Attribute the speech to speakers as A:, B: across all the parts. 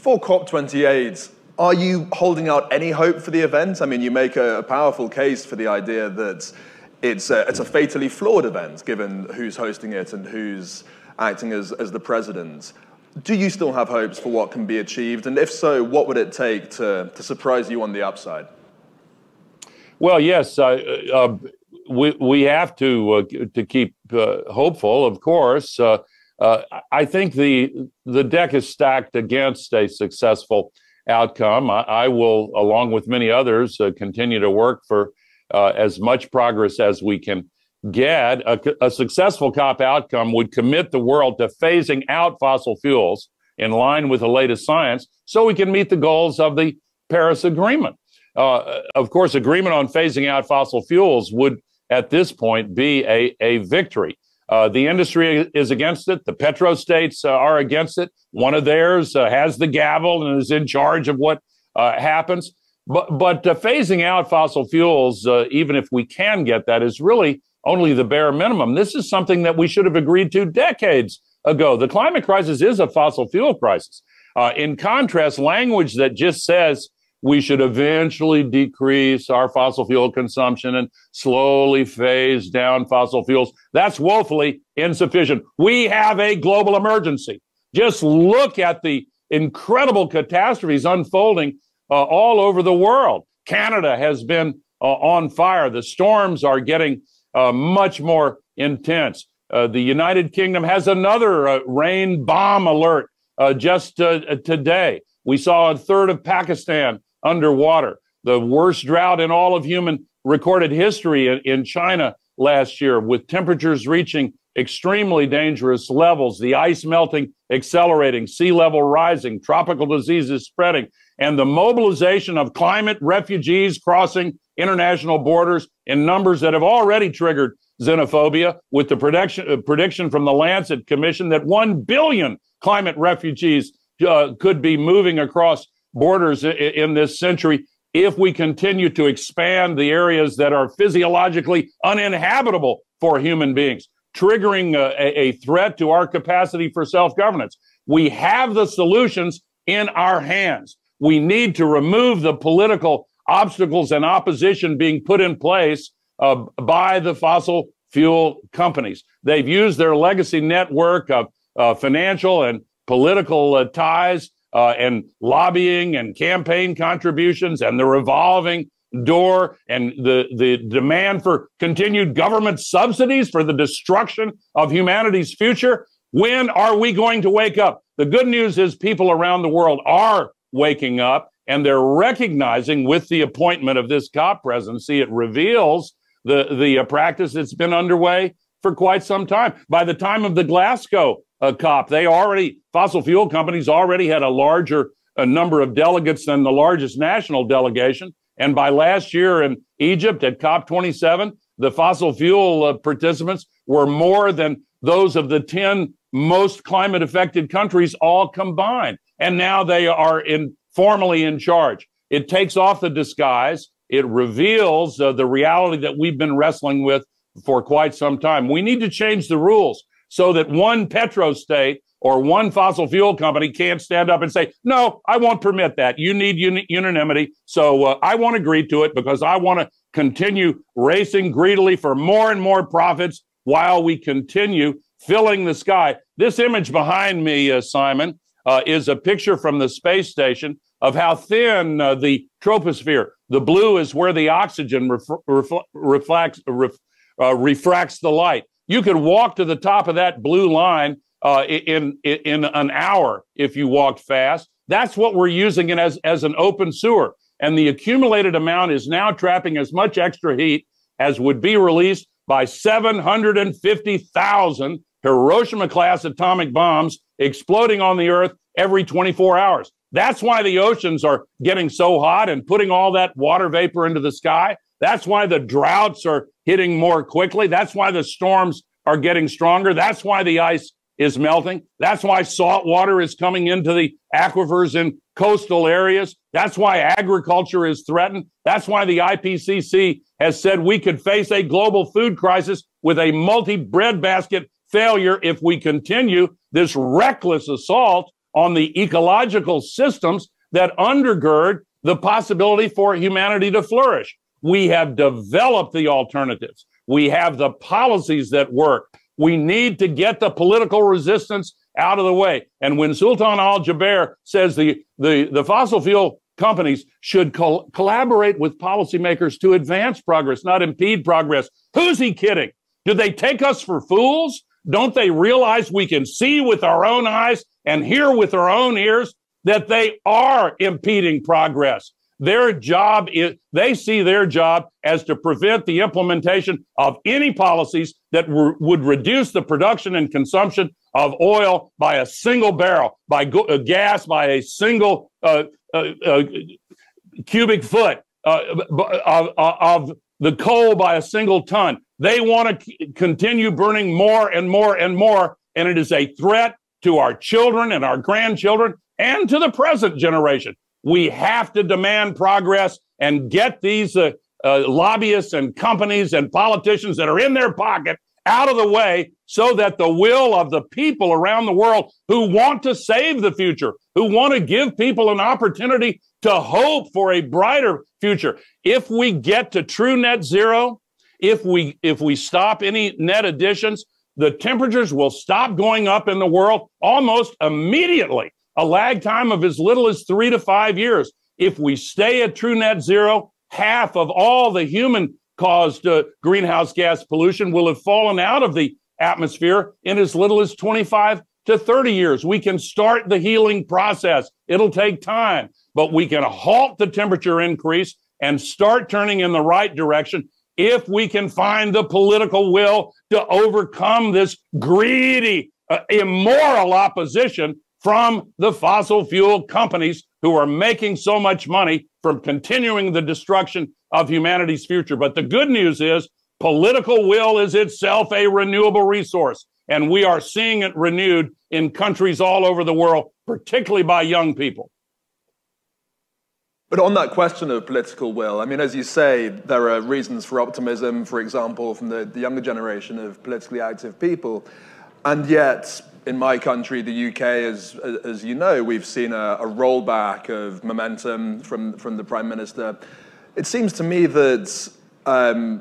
A: For COP28, are you holding out any hope for the event? I mean, you make a powerful case for the idea that it's a fatally flawed event, given who's hosting it and who's acting as the president. Do you still have hopes for what can be achieved? And if so, what would it take to surprise you on the upside?
B: Well, yes, we have to keep hopeful, of course. I think the deck is stacked against a successful outcome. I will, along with many others, continue to work for as much progress as we can get. A successful COP outcome would commit the world to phasing out fossil fuels in line with the latest science so we can meet the goals of the Paris Agreement. Of course, agreement on phasing out fossil fuels would, at this point, be a victory. The industry is against it. The petrostates are against it. One of theirs has the gavel and is in charge of what happens. But phasing out fossil fuels, even if we can get that, is really only the bare minimum. This is something that we should have agreed to decades ago. The climate crisis is a fossil fuel crisis. In contrast, language that just says we should eventually decrease our fossil fuel consumption and slowly phase down fossil fuels, that's woefully insufficient. We have a global emergency. Just look at the incredible catastrophes unfolding all over the world. Canada has been on fire. The storms are getting much more intense. The United Kingdom has another rain bomb alert just today. We saw a third of Pakistan underwater, the worst drought in all of human recorded history in China last year, with temperatures reaching extremely dangerous levels, the ice melting accelerating, sea level rising, tropical diseases spreading, and the mobilization of climate refugees crossing international borders in numbers that have already triggered xenophobia, with the prediction from the Lancet Commission that 1 billion climate refugees could be moving across borders in this century if we continue to expand the areas that are physiologically uninhabitable for human beings, triggering a threat to our capacity for self-governance. We have the solutions in our hands. We need to remove the political obstacles and opposition being put in place by the fossil fuel companies. They've used their legacy network of financial and political ties and lobbying and campaign contributions and the revolving door and the demand for continued government subsidies for the destruction of humanity's future. When are we going to wake up? The good news is people around the world are waking up, and they're recognizing with the appointment of this COP presidency, it reveals the practice that's been underway for quite some time. By the time of the Glasgow COP, fossil fuel companies already had a larger number of delegates than the largest national delegation. And by last year in Egypt at COP27, the fossil fuel participants were more than those of the 10 most climate affected countries all combined. And now they are formally in charge. It takes off the disguise. It reveals the reality that we've been wrestling with for quite some time. We need to change the rules so that one petrostate or one fossil fuel company can't stand up and say, no, I won't permit that. You need unanimity. So I won't agree to it because I want to continue racing greedily for more and more profits while we continue filling the sky. This image behind me, Simon, is a picture from the space station of how thin the troposphere. The blue is where the oxygen refracts the light. You could walk to the top of that blue line in an hour if you walked fast. That's what we're using it as an open sewer. And the accumulated amount is now trapping as much extra heat as would be released by 750,000 Hiroshima-class atomic bombs exploding on the Earth every 24 hours. That's why the oceans are getting so hot and putting all that water vapor into the sky. That's why the droughts are hitting more quickly. That's why the storms are getting stronger. That's why the ice is melting. That's why salt water is coming into the aquifers in coastal areas. That's why agriculture is threatened. That's why the IPCC has said we could face a global food crisis with a multi-breadbasket failure if we continue this reckless assault on the ecological systems that undergird the possibility for humanity to flourish. We have developed the alternatives. We have the policies that work. We need to get the political resistance out of the way. And when Sultan al-Jaber says the fossil fuel companies should collaborate with policymakers to advance progress, not impede progress, who's he kidding? Do they take us for fools? Don't they realize we can see with our own eyes and hear with our own ears that they are impeding progress? Their job is, they see their job as to prevent the implementation of any policies that would reduce the production and consumption of oil by a single barrel, by gas by a single cubic foot, of the coal by a single ton. They want to continue burning more and more and more, and it is a threat to our children and our grandchildren and to the present generation. We have to demand progress and get these lobbyists and companies and politicians that are in their pocket out of the way so that the will of the people around the world who want to save the future, who want to give people an opportunity to hope for a brighter future. If we get to true net zero, if we stop any net additions, the temperatures will stop going up in the world almost immediately. A lag time of as little as 3 to 5 years. If we stay at true net zero, half of all the human-caused greenhouse gas pollution will have fallen out of the atmosphere in as little as 25 to 30 years. We can start the healing process. It'll take time, but we can halt the temperature increase and start turning in the right direction if we can find the political will to overcome this greedy, immoral opposition from the fossil fuel companies who are making so much money from continuing the destruction of humanity's future. But the good news is political will is itself a renewable resource, and we are seeing it renewed in countries all over the world, particularly by young people.
A: But on that question of political will, I mean, as you say, there are reasons for optimism, for example, from the younger generation of politically active people. And yet, in my country, the UK, as you know, we've seen a rollback of momentum from the Prime Minister. It seems to me that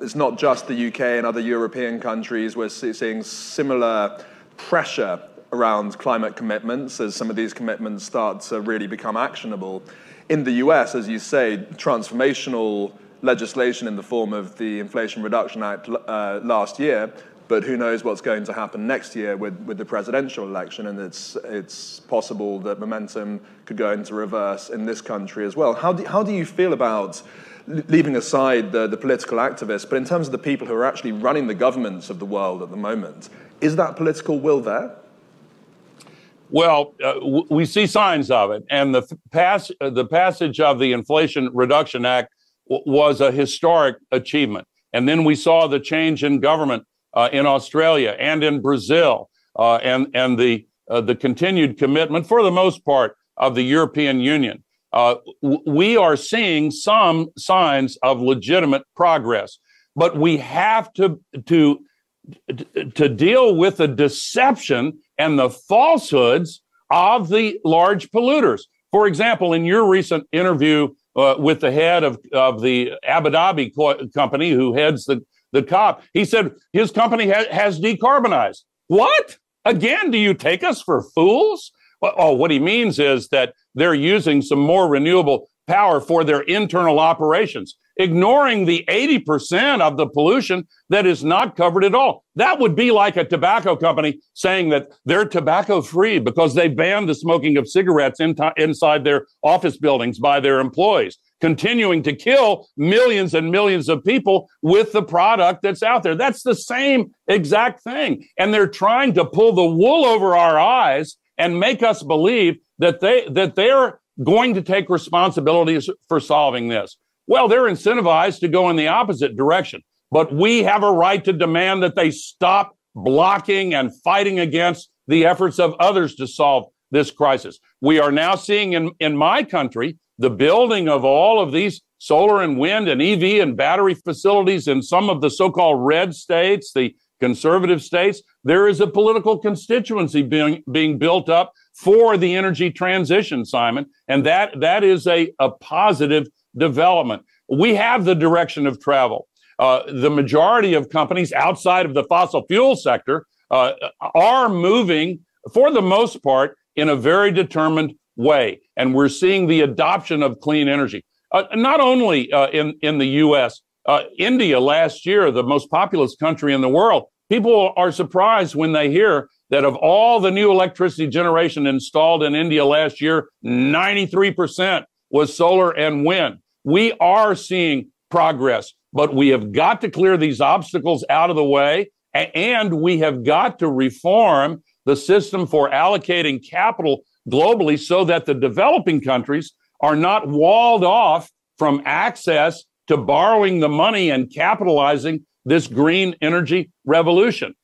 A: it's not just the UK and other European countries. We're seeing similar pressure around climate commitments as some of these commitments start to really become actionable. In the US, as you say, transformational legislation in the form of the Inflation Reduction Act last year, but who knows what's going to happen next year with the presidential election, and it's possible that momentum could go into reverse in this country as well. How do you feel about, leaving aside the political activists, but in terms of the people who are actually running the governments of the world at the moment, is that political will there?
B: Well, we see signs of it, and the passage of the Inflation Reduction Act was a historic achievement. And then we saw the change in government in Australia and in Brazil, and the continued commitment, for the most part, of the European Union. We are seeing some signs of legitimate progress, but we have to deal with the deception and the falsehoods of the large polluters. For example, in your recent interview with the head of the Abu Dhabi company who heads the COP, he said his company has decarbonized. What? Again, do you take us for fools? Oh, what he means is that they're using some more renewable power for their internal operations, ignoring the 80% of the pollution that is not covered at all. That would be like a tobacco company saying that they're tobacco-free because they banned the smoking of cigarettes inside their office buildings by their employees, continuing to kill millions and millions of people with the product that's out there. That's the same exact thing. And they're trying to pull the wool over our eyes and make us believe that they're going to take responsibilities for solving this. Well, they're incentivized to go in the opposite direction, but we have a right to demand that they stop blocking and fighting against the efforts of others to solve this crisis. We are now seeing in my country the building of all of these solar and wind and EV and battery facilities in some of the so-called red states, the conservative states, there is a political constituency being built up for the energy transition, Simon. And that is a positive development. We have the direction of travel. The majority of companies outside of the fossil fuel sector are moving, for the most part, in a very determined way. And we're seeing the adoption of clean energy. Not only in the U.S., India last year, the most populous country in the world, people are surprised when they hear that of all the new electricity generation installed in India last year, 93% was solar and wind. We are seeing progress, but we have got to clear these obstacles out of the way, and we have got to reform the system for allocating capital globally so that the developing countries are not walled off from access to borrowing the money and capitalizing this green energy revolution.